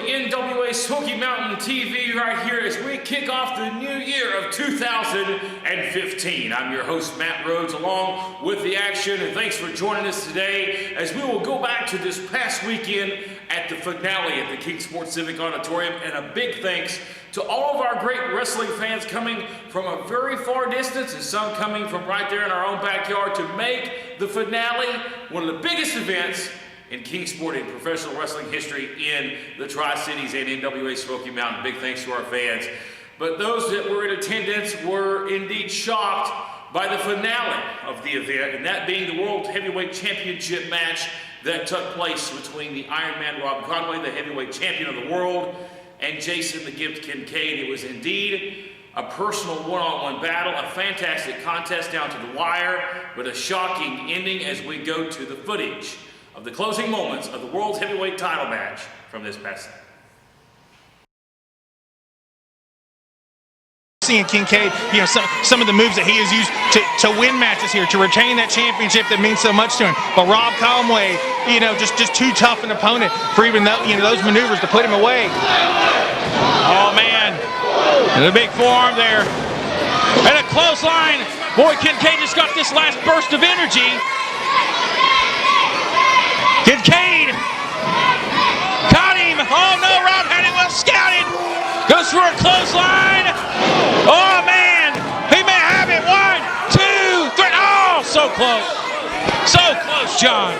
NWA Smoky Mountain TV right here as we kick off the new year of 2015. I'm your host, Matt Rhodes, along with the action, and thanks for joining us today as we will go back to this past weekend at the finale at the King Sports Civic Auditorium, and a big thanks to all of our great wrestling fans coming from a very far distance and some coming from right there in our own backyard to make the finale one of the biggest events in Kingsport and professional wrestling history in the Tri-Cities and NWA Smoky Mountain. Big thanks to our fans. But those that were in attendance were indeed shocked by the finale of the event, and that being the World Heavyweight Championship match that took place between the Iron Man Rob Conway, the heavyweight champion of the world, and Jason the Gift Kincaid. It was indeed a personal one-on-one battle, a fantastic contest down to the wire, but a shocking ending as we go to the footage of the closing moments of the World Heavyweight title match from this past Saturday. Seeing Kincaid, you know, some of the moves that he has used to win matches here, to retain that championship that means so much to him. But Rob Conway, you know, just too tough an opponent for even those maneuvers to put him away. Oh man, and a big forearm there, and a clothesline. Boy, Kincaid just got this last burst of energy. Kincaid got him. Oh no, Rob had it well scouted. Goes for a clothesline. Oh man, he may have it. 1, 2, 3. Oh, so close. So close, John.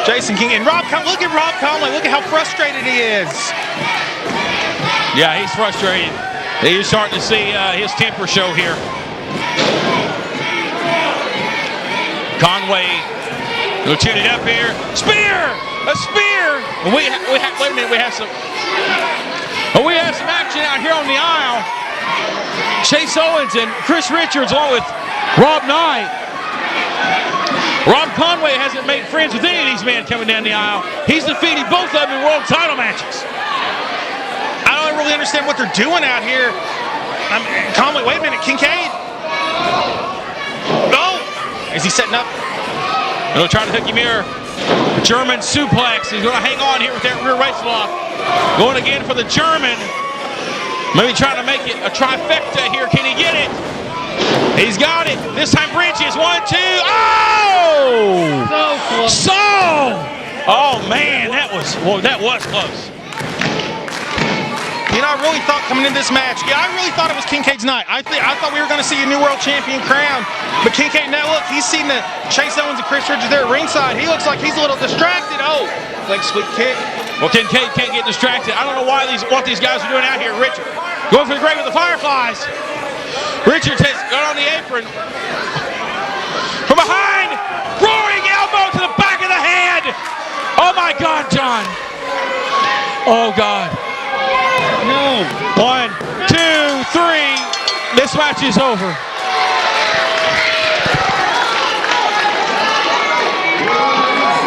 Jason King and Rob Conway. Look at Rob Conway. Look at how frustrated he is. Yeah, he's frustrated. He's starting to see his temper show here. Conway will tune it up here. Spear! A spear! Wait a minute, we have some action out here on the aisle. Chase Owens and Chris Richards along with Rob Knight. Rob Conway hasn't made friends with any of these men coming down the aisle. He's defeated both of them in world title matches. I don't really understand what they're doing out here. Conway, wait a minute, Kincaid. No! Is he setting up? He'll try to hook him here. German suplex. He's going to hang on here with that rear waist lock. Going again for the German. Maybe trying to make it a trifecta here. Can he get it? He's got it. This time Bridges. 1, 2. Oh! So close. Oh man, that was close. You know, I really thought coming into this match, I really thought it was Kincaid's night. I thought we were going to see a new world champion crown. But Kincaid, now look, he's seen the Chase Owens and Chris Richards there at ringside. He looks like he's a little distracted. Oh, leg sweep kick. Well, Kincaid can't get distracted. I don't know what these guys are doing out here. Richard going for the grave with the Fireflies. Richards has got on the apron. From behind, roaring elbow to the back of the head. Oh my God, John. Oh God. No. 1, 2, 3. This match is over.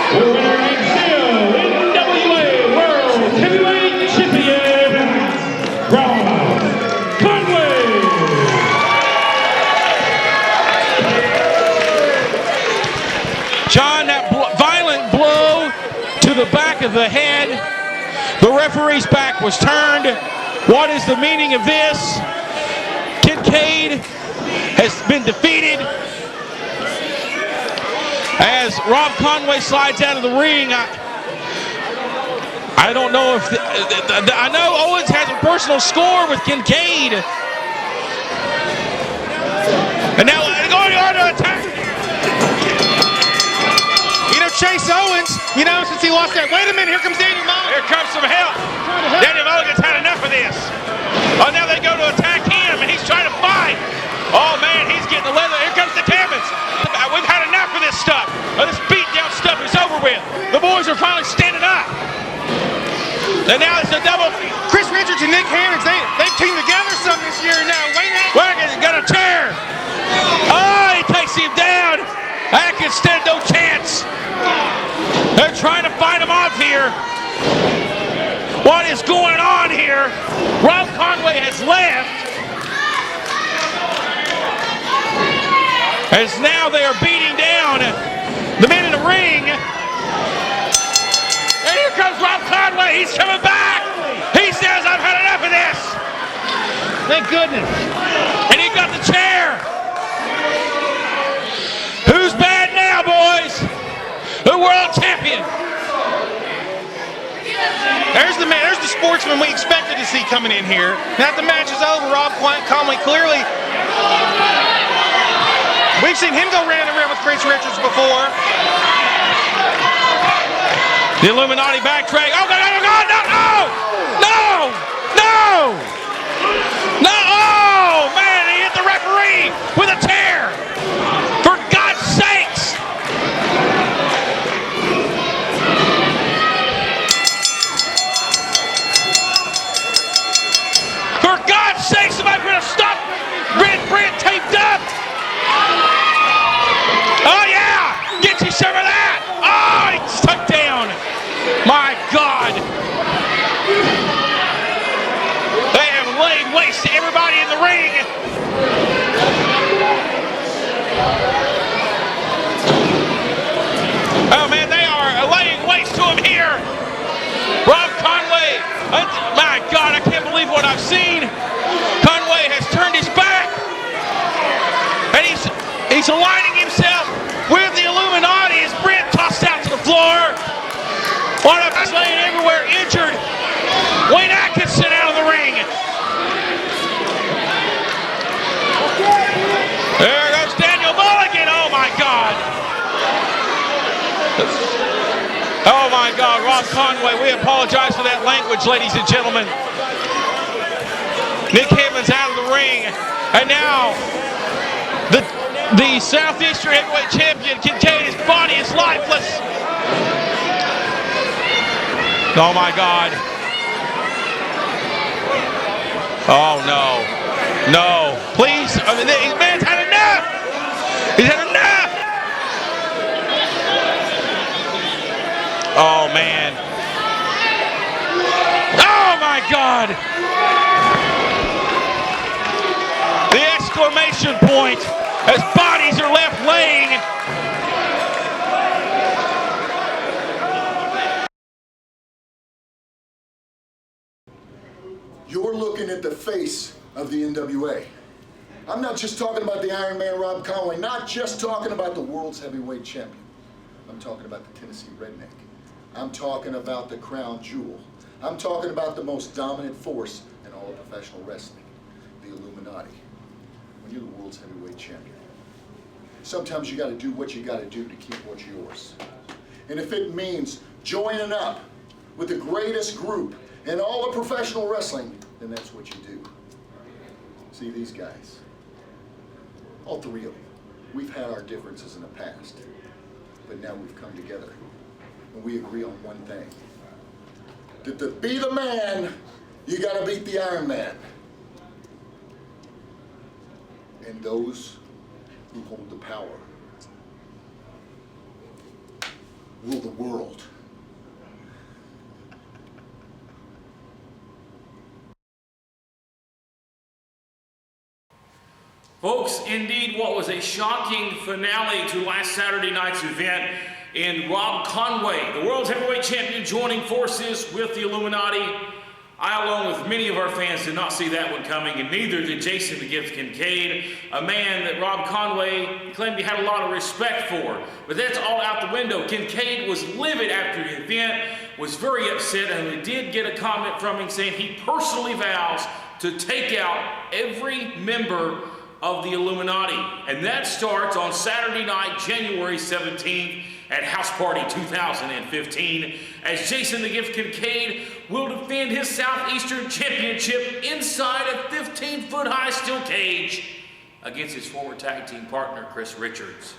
The winner and still NWA World Heavyweight Champion, Rob Conway. John, that violent blow to the back of the head. The referee's back was turned. What is the meaning of this? Kincaid has been defeated. As Rob Conway slides out of the ring, I don't know if I know Owens has a personal score with Kincaid. And now going on to attack. You know, Chase Owens, you know, since he lost that. Wait a minute, here comes Daniel Mulligan. Here comes some help. Daniel Mulligan's had enough of this. Oh, now they go to attack him, and he's trying to fight. Oh, man, he's getting the leather. Here comes the Hammonds. We've had enough of this stuff. This beat-down stuff is over with. The boys are finally standing up. And now it's a double. Chris Richards and Nick Hammonds, they've teamed together some this year now. Wagon's got a chair. Oh, he takes him down. Atkins stood no chance. They're trying to fight him off here. What is going on here? Rob Conway has left. As now they are beating down the men in the ring. And here comes Rob Conway. He's coming back. Thank goodness. And he got the chair. Who's bad now, boys? The world champion. There's the man. There's the sportsman we expected to see coming in here. Now that the match is over, Rob Conway clearly. We've seen him go round and round with Chris Richards before. The Illuminati backtrack. Oh, God, no, no, no, no! No! No! No! Oh, man, he hit the referee with a chair. For God's sakes! For God's sakes, somebody better stop Brent taped up. Oh, yeah! Get you some of that! Oh, he's tucked down. My God! They have laid waste to everybody in the ring. Oh, man, they are laying waste to him here. Rob Conway. My God, I can't believe what I've seen. Conway has turned his back. And he's aligning himself with the Illuminati as Brent tossed out to the floor. One of us laying everywhere injured. Wayne Atkinson out of the ring. There goes Daniel Mulligan. Oh my God. Oh my God, Rob Conway. We apologize for that language, ladies and gentlemen. Nick Hammonds out of the ring. And now the Southeastern Heavyweight Champion, Kincaid, his body is lifeless. Oh my God. Oh no. No. Please. Man's had enough. He's had enough. Oh man. Oh my God. The exclamation point as bodies are left laying. You're looking at the face of the NWA. I'm not just talking about the Iron Man Rob Conway, not just talking about the world's heavyweight champion. I'm talking about the Tennessee Redneck. I'm talking about the crown jewel. I'm talking about the most dominant force in all of professional wrestling, the Illuminati. When you're the world's heavyweight champion, sometimes you got to do what you got to do to keep what's yours. And if it means joining up with the greatest group in all of professional wrestling, then that's what you do. See these guys, all three of them, we've had our differences in the past, but now we've come together and we agree on one thing. That to be the man, you gotta beat the Iron Man. And those who hold the power rule the world. Folks, indeed, what was a shocking finale to last Saturday night's event in Rob Conway, the world's heavyweight champion, joining forces with the Illuminati. I, along with many of our fans, did not see that one coming, and neither did Jason the Gift Kincaid, a man that Rob Conway claimed he had a lot of respect for. But that's all out the window. Kincaid was livid after the event, was very upset, and we did get a comment from him saying he personally vows to take out every member of the Illuminati. And that starts on Saturday night, January 17th at House Party 2015, as Jason the Gift Kincaid will defend his Southeastern Championship inside a 15-foot high steel cage against his former tag team partner, Chris Richards.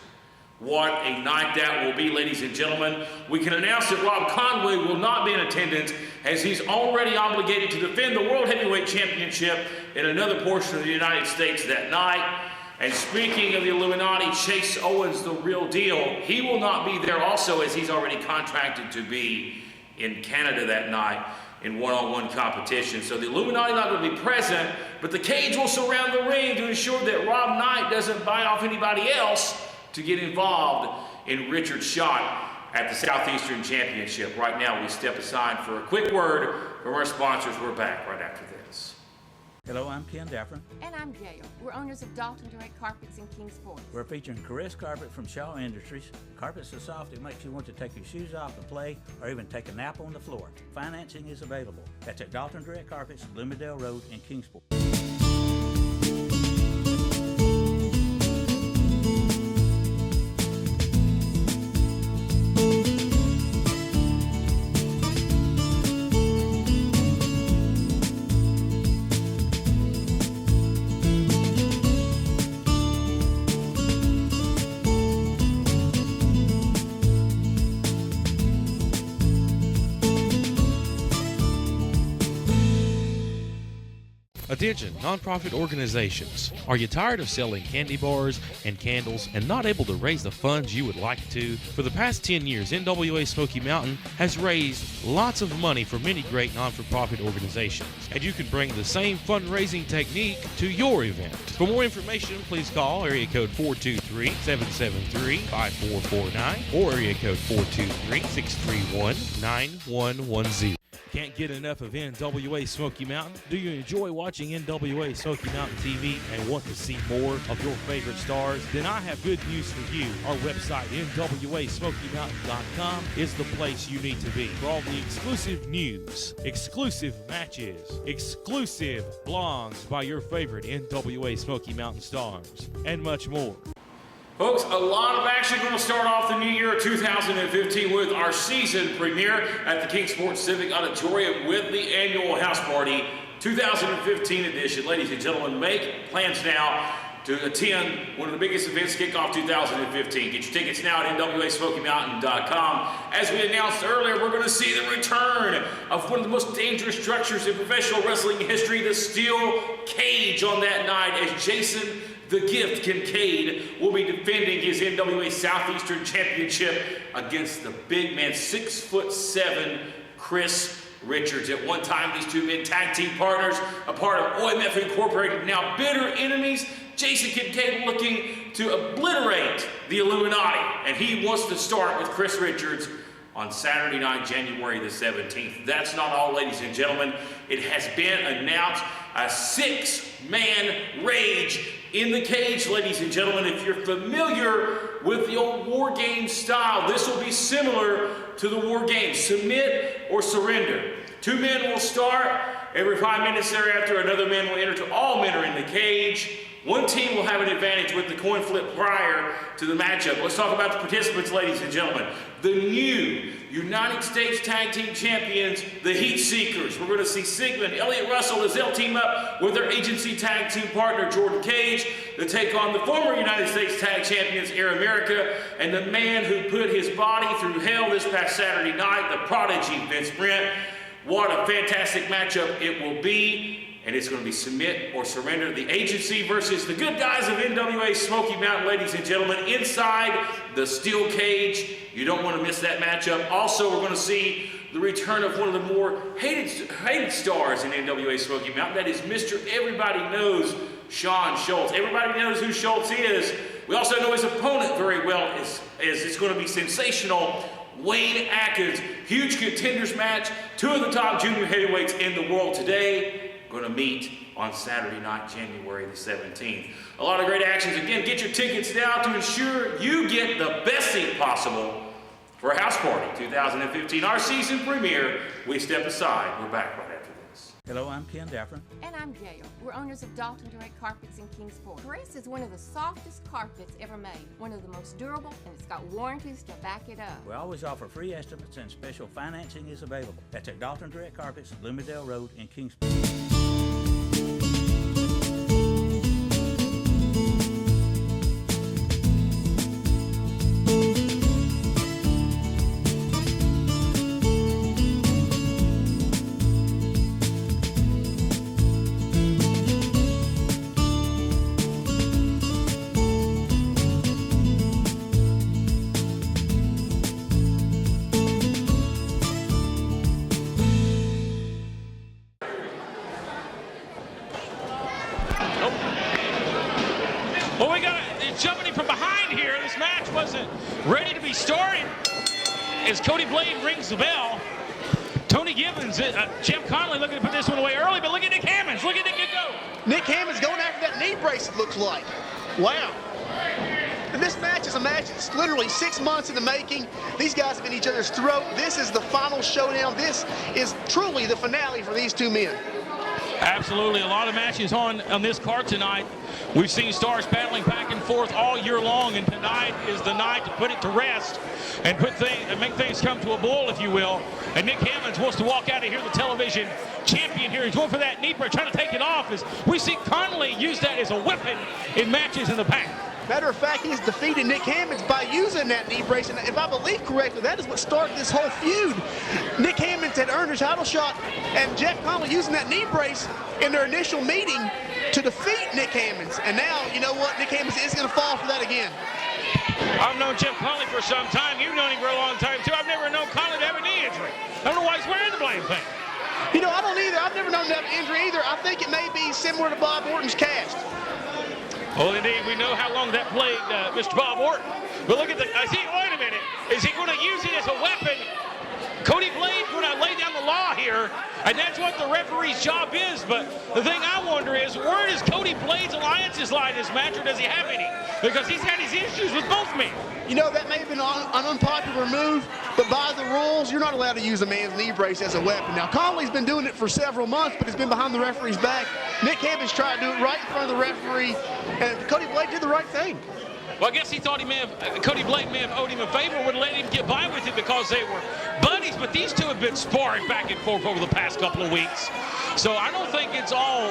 What a night that will be, ladies and gentlemen. We can announce that Rob Conway will not be in attendance, as he's already obligated to defend the World Heavyweight Championship in another portion of the United States that night. And speaking of the Illuminati, Chase Owens, the real deal, he will not be there also, as he's already contracted to be in Canada that night in one-on-one competition. So the Illuminati not going to be present, but the cage will surround the ring to ensure that Rob Knight doesn't buy off anybody else to get involved in Richard's shot at the Southeastern Championship. Right now, we step aside for a quick word from our sponsors. We're back right after this. Hello, I'm Ken Daffron. And I'm Gail. We're owners of Dalton Direct Carpets in Kingsport. We're featuring Caress Carpet from Shaw Industries. Carpet's so soft it makes you want to take your shoes off and play or even take a nap on the floor. Financing is available. That's at Dalton Direct Carpets, Bloomingdale Road in Kingsport. Attention, nonprofit organizations. Are you tired of selling candy bars and candles and not able to raise the funds you would like to? For the past 10 years, NWA Smoky Mountain has raised lots of money for many great non-for-profit organizations, and you can bring the same fundraising technique to your event. For more information, please call area code 423-773-5449 or area code 423-631-9110. Can't get enough of NWA Smoky Mountain? Do you enjoy watching NWA Smoky Mountain TV and want to see more of your favorite stars? Then I have good news for you. Our website, NWASmokyMountain.com, is the place you need to be for all the exclusive news, exclusive matches, exclusive blogs by your favorite NWA Smoky Mountain stars, and much more. Folks, a lot of action going to start off the new year of 2015 with our season premiere at the Kingsport Civic Auditorium with the annual House Party 2015 edition. Ladies and gentlemen, make plans now to attend one of the biggest events kick off 2015. Get your tickets now at NWASmokyMountain.com. As we announced earlier, we're going to see the return of one of the most dangerous structures in professional wrestling history, the steel cage, on that night as Jason "The Gift" Kincaid will be defending his NWA Southeastern Championship against the big man, 6'7", Chris Richards. At one time, these two men tag team partners, a part of OMF Incorporated, now bitter enemies. Jason Kincaid looking to obliterate the Illuminati, and he wants to start with Chris Richards on Saturday night, January the 17th. That's not all, ladies and gentlemen. It has been announced a 6-man rage in the cage, ladies and gentlemen. If you're familiar with the old War Games style, this will be similar to the War Games. Submit or surrender. 2 men will start. Every 5 minutes thereafter, another man will enter. All men are in the cage. One team will have an advantage with the coin flip prior to the matchup. Let's talk about the participants, ladies and gentlemen. The new United States Tag Team Champions, the Heat Seekers. We're going to see Sigmund, Elliott Russell, as they'll team up with their agency tag team partner, Jordan Cage, to take on the former United States Tag Champions, Air America, and the man who put his body through hell this past Saturday night, the prodigy, Vince Brent. What a fantastic matchup it will be. And it's going to be submit or surrender. The agency versus the good guys of NWA Smoky Mountain, ladies and gentlemen, inside the steel cage. You don't want to miss that matchup. Also, we're going to see the return of one of the more hated stars in NWA Smoky Mountain. That is Mr. Everybody Knows, Shawn Schultz. Everybody knows who Schultz is. We also know his opponent very well, as it's going to be sensational. Wayne Atkins, huge contenders match. 2 of the top junior heavyweights in the world today going to meet on Saturday night, January the 17th. A lot of great actions. Again, get your tickets now to ensure you get the best seat possible for House Party 2015, our season premiere. We step aside. We're back right after this. Hello, I'm Ken Daffron. And I'm Gail. We're owners of Dalton Direct Carpets in Kingsport. Caress is one of the softest carpets ever made, one of the most durable, and it's got warranties to back it up. We always offer free estimates and special financing is available. That's at Dalton Direct Carpets, Bloomingdale Road in Kingsport. Ready to be started as Cody Blade rings the bell. Tony Gibbons, Jim Connelly looking to put this one away early, but look at Nick Hammonds. Look at Nick go. Nick Hammonds going after that knee brace, it looks like. Wow. And this match is a match that's literally 6 months in the making. These guys have been each other's throat. This is the final showdown. This is truly the finale for these two men. Absolutely, a lot of matches on this card tonight. We've seen stars battling back and forth all year long, and tonight is the night to put it to rest and make things come to a boil, if you will. And Nick Hammonds wants to walk out of here the television champion here. He's going for that knee break, trying to take it off, as we see Connelly use that as a weapon in matches in the past. Matter of fact, he's defeated Nick Hammonds by using that knee brace, and if I believe correctly, that is what started this whole feud. Nick Hammonds had earned a title shot, and Jeff Conway using that knee brace in their initial meeting to defeat Nick Hammonds. And now, you know what, Nick Hammonds is going to fall for that again. I've known Jeff Conway for some time. You've known him for a long time, too. I've never known Conway to have a knee injury. I don't know why he's wearing the blame thing. You know, I don't either. I've never known him to have an injury either. I think it may be similar to Bob Orton's cast. Well, indeed, we know how long that plagued Mr. Bob Orton. But look at the, wait a minute. Is he going to use it as a weapon? Cody Blade's going to lay down the law here, and that's what the referee's job is. But the thing I wonder is, where does Cody Blade's alliances lie in this match, or does he have any? Because he's had his issues with both men. You know, that may have been an unpopular move, but by the rules, you're not allowed to use a man's knee brace as a weapon. Now, Conley's been doing it for several months, but it's been behind the referee's back. Nick Hammonds tried to do it right in front of the referee, and Cody Blade did the right thing. Well, I guess he thought Cody Blade may have owed him a favor, would let him get by with it because they were buddies, but these two have been sparring back and forth over the past couple of weeks. So I don't think it's all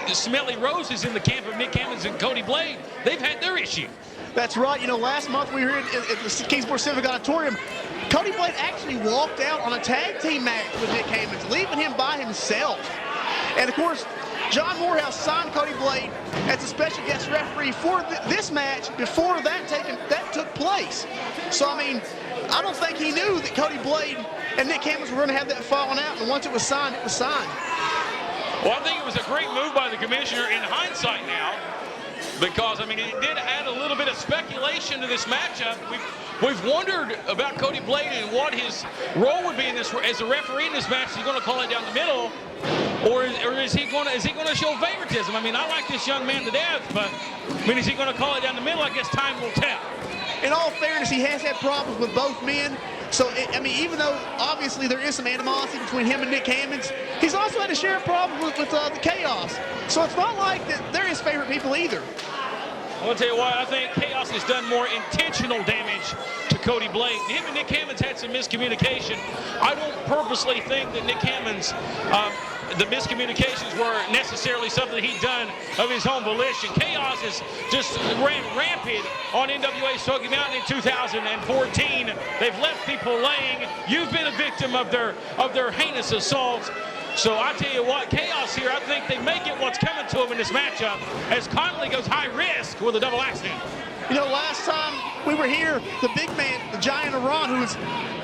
smelly roses in the camp of Nick Hammonds and Cody Blade. They've had their issue. That's right. You know, last month we were at the Kingsport Civic Auditorium. Cody Blade actually walked out on a tag team match with Nick Hammonds, leaving him by himself. And, of course, John Morehouse signed Cody Blade as a special guest referee for this match before that took place. So, I mean, I don't think he knew that Cody Blade and Nick Hammonds were going to have that falling out, and once it was signed, it was signed. Well, I think it was a great move by the commissioner in hindsight now, because, I mean, it did add a little bit of speculation to this matchup. We've wondered about Cody Blade and what his role would be in this as a referee in this match. Is he going to call it down the middle, or is he going to show favoritism? I mean, I like this young man to death, but I mean, is he going to call it down the middle? I guess time will tell. In all fairness, he has had problems with both men. So, I mean, even though obviously there is some animosity between him and Nick Hammonds, he's also had to share a problem with the Chaos. So it's not like that they're his favorite people either. I'll tell you what, I think Chaos has done more intentional damage to Cody Blade. Him and Nick Hammonds had some miscommunication. I don't purposely think that Nick Hammonds, the miscommunications were necessarily something he'd done of his own volition. Chaos has just ran rampant on NWA Smoky Mountain in 2014. They've left people laying. You've been a victim of their heinous assaults. So I tell you what, Chaos here, I think they may get what's coming to him in this matchup as Connelly goes high risk with a double accident. You know, last time we were here, the big man, the Giant Iran, who was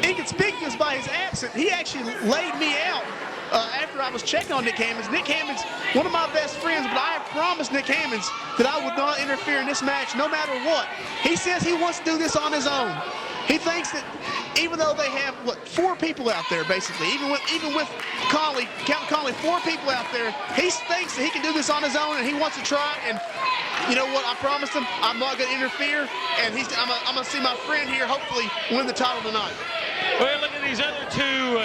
inconspicuous by his absence, he actually laid me out after I was checking on Nick Hammonds. Nick Hammonds, one of my best friends, but I have promised Nick Hammonds that I would not interfere in this match no matter what. He says he wants to do this on his own. He thinks that even though they have, 4 people out there, basically, even with Connelly, Count Connelly, 4 people out there, he thinks that he can do this on his own, and he wants to try it. And you know what? I promised him I'm not going to interfere, and I'm going to see my friend here hopefully win the title tonight. Well, look at these other two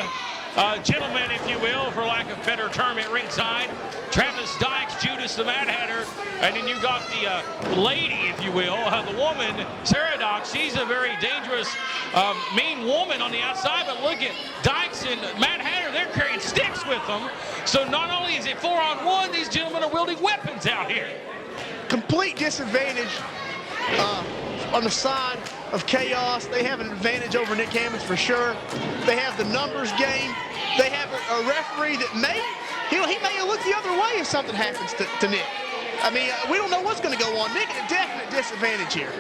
gentlemen, if you will, for lack of a better term, at ringside. Travis Dykes, Judas the Mad Hatter, and then you got the lady, if you will, the woman, Sarah Dykes. She's a very dangerous, mean woman on the outside, but look at Dykes and Mad Hatter, they're carrying sticks with them. So not only is it 4-on-1, these gentlemen are wielding weapons out here. Complete disadvantage on the side of Chaos. They have an advantage over Nick Hammonds for sure. They have the numbers game. They have a referee that he may look the other way if something happens to Nick. I mean, we don't know what's going to go on. Nick at a definite disadvantage here.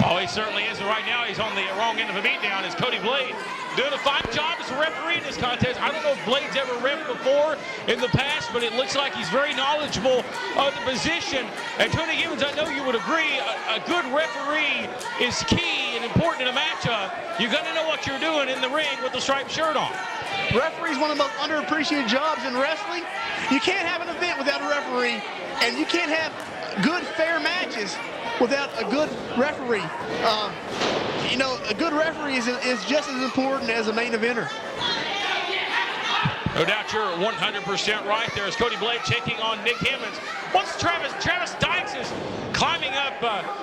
Oh, he certainly is. Right now, he's on the wrong end of a beatdown as Cody Blade doing a fine job as a referee in this contest. I don't know if Blade's ever ref before. in the past, but it looks like he's very knowledgeable of the position. And Tony Gibbons, I know you would agree, a good referee is key and important in a matchup. You got to know what you're doing in the ring with the striped shirt on. Referee's one of the most underappreciated jobs in wrestling. You can't have an event without a referee, and you can't have good, fair matches without a good referee. You know, a good referee is just as important as a main eventer. No doubt you're 100% right there as Cody Blade taking on Nick Hammonds. Once Travis Dykes is climbing up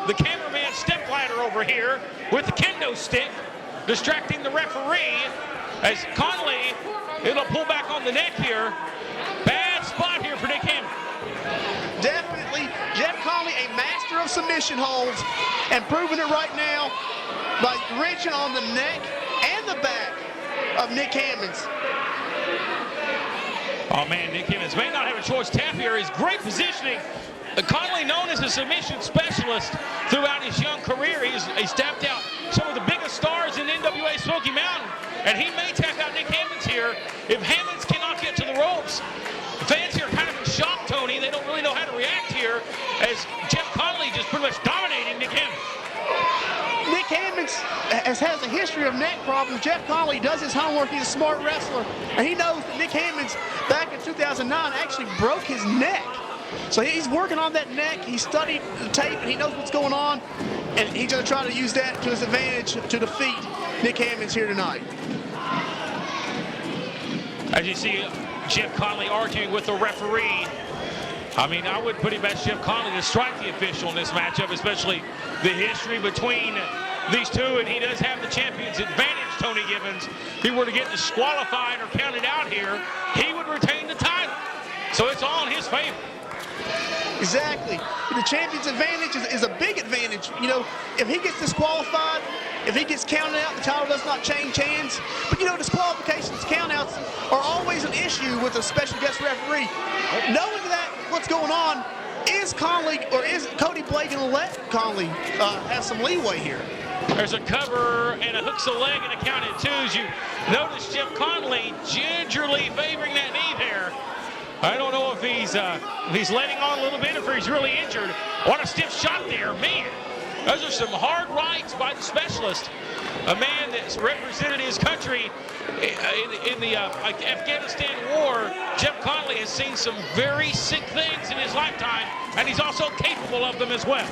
the cameraman step ladder over here with the kendo stick, distracting the referee as Connelly, it'll pull back on the neck here. Bad spot here for Nick Hammonds. Definitely, Jeff Conway, a master of submission holds, and proving it right now by wrenching on the neck and the back of Nick Hammonds. Oh man, Nick Hammonds may not have a choice. Tap here is great positioning. Connelly, known as a submission specialist throughout his young career, he's tapped out some of the biggest stars in NWA Smoky Mountain, and he may tap out Nick Hammonds here if Hammonds cannot get to the ropes. Fans here are kind of in shock, Tony. They don't really know how to react here as Jeff Connelly just pretty much dominating Nick Hammonds. Nick Hammonds has a history of neck problems. Jeff Connelly does his homework. He's a smart wrestler, and he knows that Nick Hammonds back in 2009 actually broke his neck. So he's working on that neck. He studied the tape, and he knows what's going on, and he's going to try to use that to his advantage to defeat Nick Hammonds here tonight. As you see Jeff Connelly arguing with the referee, I mean, I would put him as Jeff Connelly to strike the official in this matchup, especially the history between these two, and he does have the champion's advantage, Tony Gibbons. If he were to get disqualified or counted out here, he would retain the title. So it's all in his favor. Exactly. The champion's advantage is a big advantage. You know, if he gets disqualified, if he gets counted out, the title does not change hands. But, you know, disqualifications, countouts are always an issue with a special guest referee. Knowing that, what's going on, is Connelly or is Cody Blade going to let Connelly have some leeway here? There's a cover and a hooks a leg and a count at two. As you notice Jeff Connelly gingerly favoring that knee there. I don't know if he's letting on a little bit, if he's really injured. What a stiff shot there, man. Those are some hard rights by the specialist. A man that's represented his country in the Afghanistan war. Jeff Connelly has seen some very sick things in his lifetime, and he's also capable of them as well.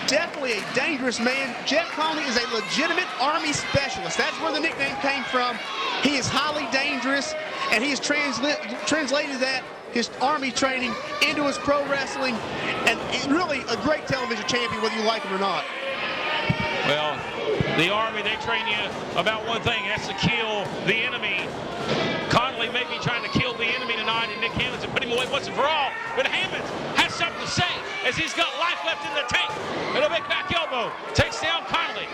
Definitely a dangerous man. Jeff Connelly is a legitimate Army specialist. That's where the nickname came from. He is highly dangerous, and he has translated that, his Army training, into his pro wrestling, and he's really a great television champion, whether you like him or not. Well, the Army, they train you about one thing, that's to kill the enemy. Connelly may be trying to kill the enemy tonight, and Nick Hammonds and put him away once and for all. But Hammonds has something to say as he's got life left in the tank. And a big back elbow takes down Connelly.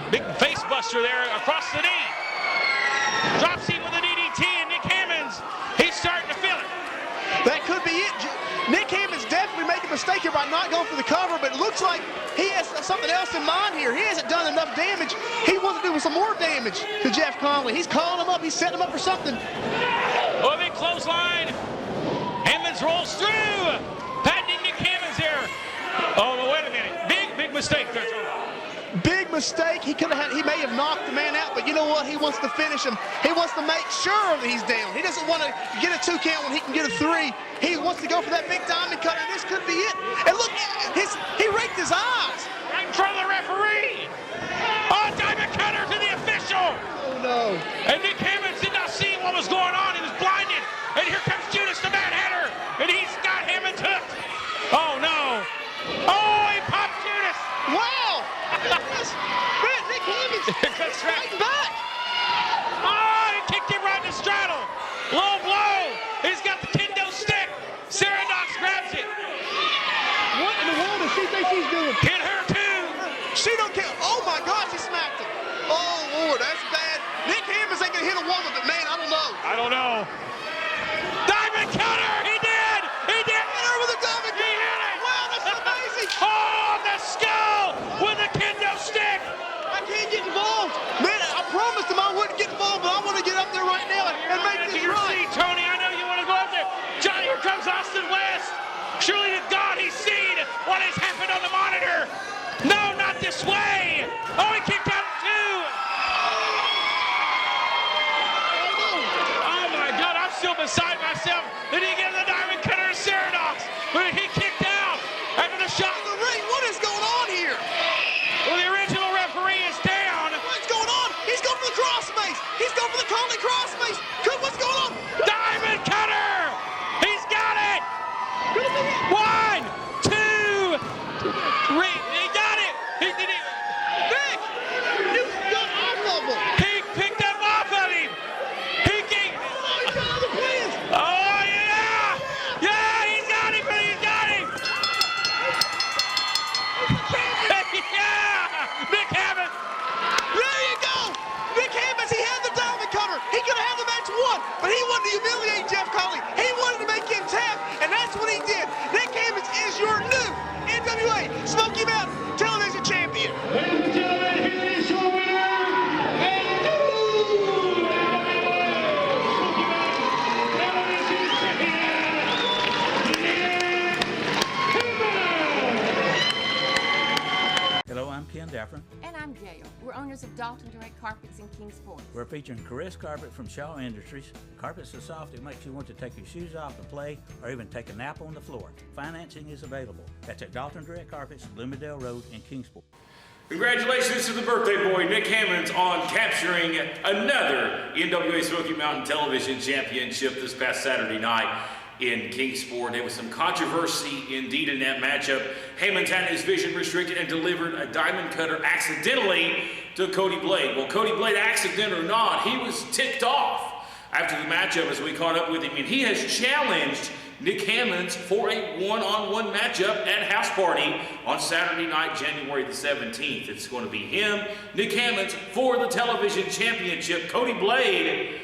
Big face buster there across the knee. Drops him with an DDT, and Nick Hammonds, he's starting to feel it. That could be it. Nick Hammonds definitely making a mistake here by not going for the cover, but it looks like he has something else in mind here. He hasn't done enough damage. He wants to do some more damage to Jeff Connelly. He's calling him up. He's setting him up for something. Oh, a big clothesline. Hammonds rolls through. Patenting Nick Hammonds there. Oh, but wait a minute. Big mistake there. Big mistake. He may have knocked the man out, but you know what? He wants to finish him. He wants to make sure that he's down. He doesn't want to get a 2 count when he can get a 3. He wants to go for that big diamond cutter. This could be it. And look, he raked his eyes. Right in front of the referee. Oh, diamond cutter to the official. Oh, no. And Nick Hammonds did not see what was going on. He was blinded. And here comes Judas the Mad Hatter. And he's got Hammonds hooked. Oh, no. Oh, he popped Judas. Wow. Man, Nick Hammonds That's right. fighting back. Oh, he kicked him right in the straddle. Low blow. He's got the kendo stick. Sarah Knox grabs it. What in the world does she think she's doing? Hit her too. She don't care. Oh, my gosh, he smacked it. Oh, Lord, that's bad. Nick Hammonds ain't going to hit a woman, but, man, I don't know. I don't know. Diamond cutter. He did. He did. Hit her with a diamond He hit it. Wow, that's amazing. Oh, the skull with a kendo stick. I can't get involved. Man, I promised him I wouldn't get involved, but I want to get up there right now and make To this your right. seat, Tony. Surely to God he's seen what has happened on the monitor. No, not this way. Oh, he kicked out at 2. Oh my God, I'm still beside myself. Did he get the diamond cutter of Ceradox? But he kicked out after the shot. The ring, what is going on here? Well, the original referee is down. What's going on? He's going for the crossface. He's going for the Conley crossface. What's going on? Diamond cutter. He's got it. 1, 2, 3. He got it. He did it. Nick, you got off of him. He picked up off of him. He gave. Oh, he's got other plans. Oh yeah. Yeah, he's got him. He's got him. Yeah. Nick Hammonds. There you go. Nick Hammonds, he had the diamond cutter. He could have had the match won, but he wanted to humiliate Jeff Conley. He wanted to make him tap, and that's what he did. Nick Hammonds is your new NWA Smoky Mountain Television Champion. Ladies and gentlemen, here is your winner, and new Television Champion, Nick Hammonds. Hello, I'm Ken Daffron. And I'm Gail. We're owners of Dalton Direct Carpets in Kingsport. We're featuring Caress Carpet from Shaw Industries. Carpet's so soft it makes you want to take your shoes off and play or even take a nap on the floor. Financing is available. That's at Dalton Direct Carpets, Bloomingdale Road in Kingsport. Congratulations to the birthday boy, Nick Hammonds, on capturing another NWA Smoky Mountain Television Championship this past Saturday night in Kingsport. There was some controversy indeed in that matchup. Hammonds had his vision restricted and delivered a diamond cutter accidentally to Cody Blade. Well, Cody Blade, accident or not, he was ticked off after the matchup as we caught up with him, and he has challenged Nick Hammonds for a one-on-one matchup at House Party on Saturday night, January the 17th. It's going to be him, Nick Hammonds, for the television championship. Cody Blade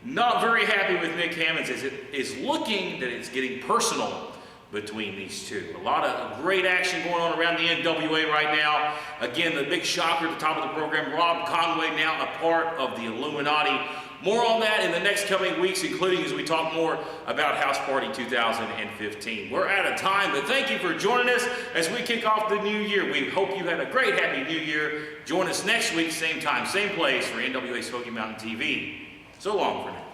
not very happy with Nick Hammonds as it is looking that it's getting personal between these two. A lot of great action going on around the NWA right now. Again, the big shocker at the top of the program, Rob Conway now a part of the Illuminati. More on that in the next coming weeks, including as we talk more about House Party 2015. We're out of time, but thank you for joining us as we kick off the new year. We hope you had a great, happy new year. Join us next week, same time, same place for NWA Smoky Mountain TV. So long for now.